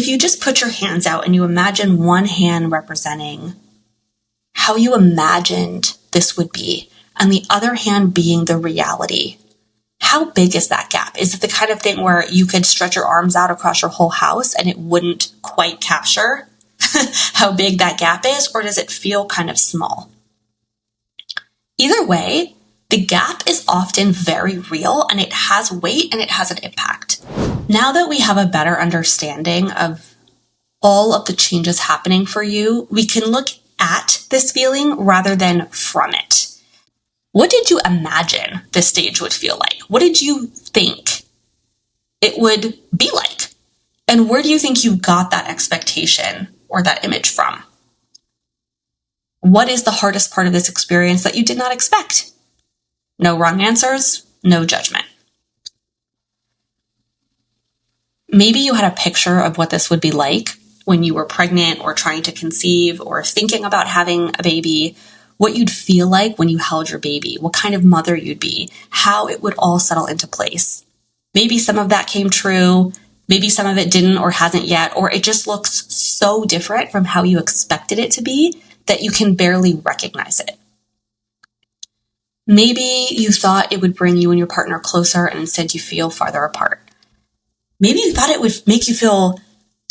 if you just put your hands out and you imagine one hand representing how you imagined this would be, and the other hand being the reality, how big is that gap? Is it the kind of thing where you could stretch your arms out across your whole house and it wouldn't quite capture how big that gap is, or does it feel kind of small? Either way, the gap is often very real and it has weight and it has an impact. Now that we have a better understanding of all of the changes happening for you, we can look at this feeling rather than from it. What did you imagine this stage would feel like? What did you think it would be like? And where do you think you got that expectation or that image from? What is the hardest part of this experience that you did not expect? No wrong answers, no judgment. Maybe you had a picture of what this would be like when you were pregnant or trying to conceive or thinking about having a baby, what you'd feel like when you held your baby, what kind of mother you'd be, how it would all settle into place. Maybe some of that came true, maybe some of it didn't or hasn't yet, or it just looks so different from how you expected it to be that you can barely recognize it. Maybe you thought it would bring you and your partner closer and instead you feel farther apart. Maybe you thought it would make you feel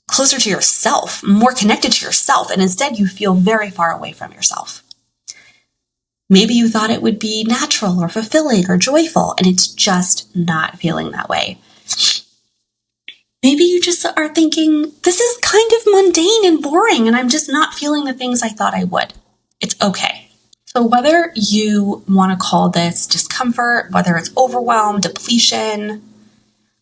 closer to yourself, more connected to yourself, and instead you feel very far away from yourself. Maybe you thought it would be natural or fulfilling or joyful, and it's just not feeling that way. Maybe you just are thinking, this is kind of mundane and boring, and I'm just not feeling the things I thought I would. It's okay. So whether you want to call this discomfort, whether it's overwhelm, depletion,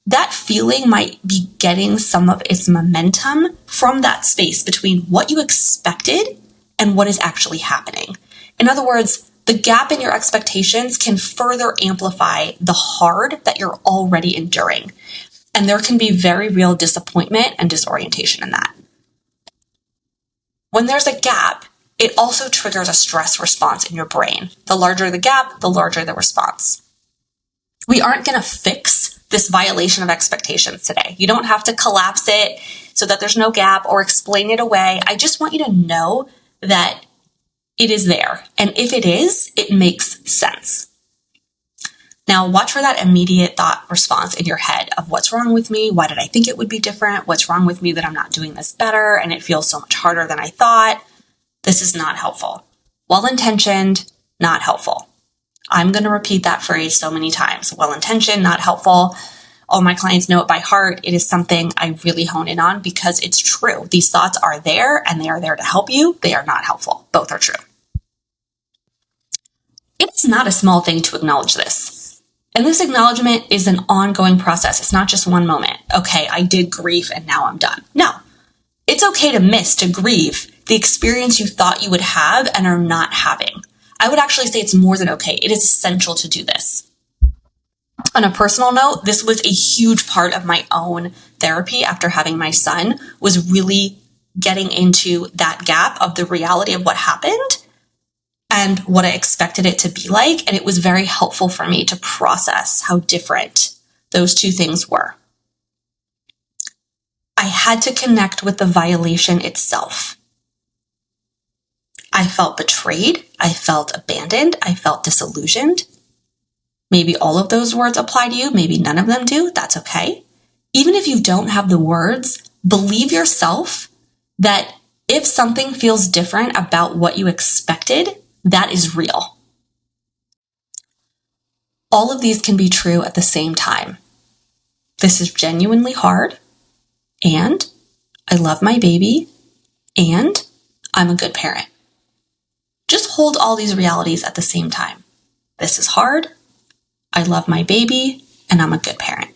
that feeling might be getting some of its momentum from that space between what you expected and what is actually happening. In other words, the gap in your expectations can further amplify the hard that you're already enduring. And there can be very real disappointment and disorientation in that. When there's a gap, it also triggers a stress response in your brain. The larger the gap, the larger the response. We aren't going to fix this violation of expectations today. You don't have to collapse it so that there's no gap or explain it away. I just want you to know that it is there. And if it is, it makes sense. Now watch for that immediate thought response in your head of what's wrong with me? Why did I think it would be different? What's wrong with me that I'm not doing this better? And it feels so much harder than I thought. This is not helpful. Well-intentioned, not helpful. I'm going to repeat that phrase so many times. Well-intentioned, not helpful. All my clients know it by heart. It is something I really hone in on because it's true. These thoughts are there and they are there to help you. They are not helpful. Both are true. It's not a small thing to acknowledge this. And this acknowledgement is an ongoing process. It's not just one moment. Okay, I did grief and now I'm done. No, it's okay to miss, to grieve the experience you thought you would have and are not having. I would actually say it's more than okay. It is essential to do this. On a personal note, this was a huge part of my own therapy after having my son, was really getting into that gap of the reality of what happened and what I expected it to be like. And it was very helpful for me to process how different those two things were. I had to connect with the violation itself. I felt betrayed. I felt abandoned. I felt disillusioned. Maybe all of those words apply to you. Maybe none of them do. That's okay. Even if you don't have the words, believe yourself that if something feels different about what you expected, that is real. All of these can be true at the same time. This is genuinely hard, and I love my baby, and I'm a good parent. Just hold all these realities at the same time. This is hard, I love my baby, and I'm a good parent.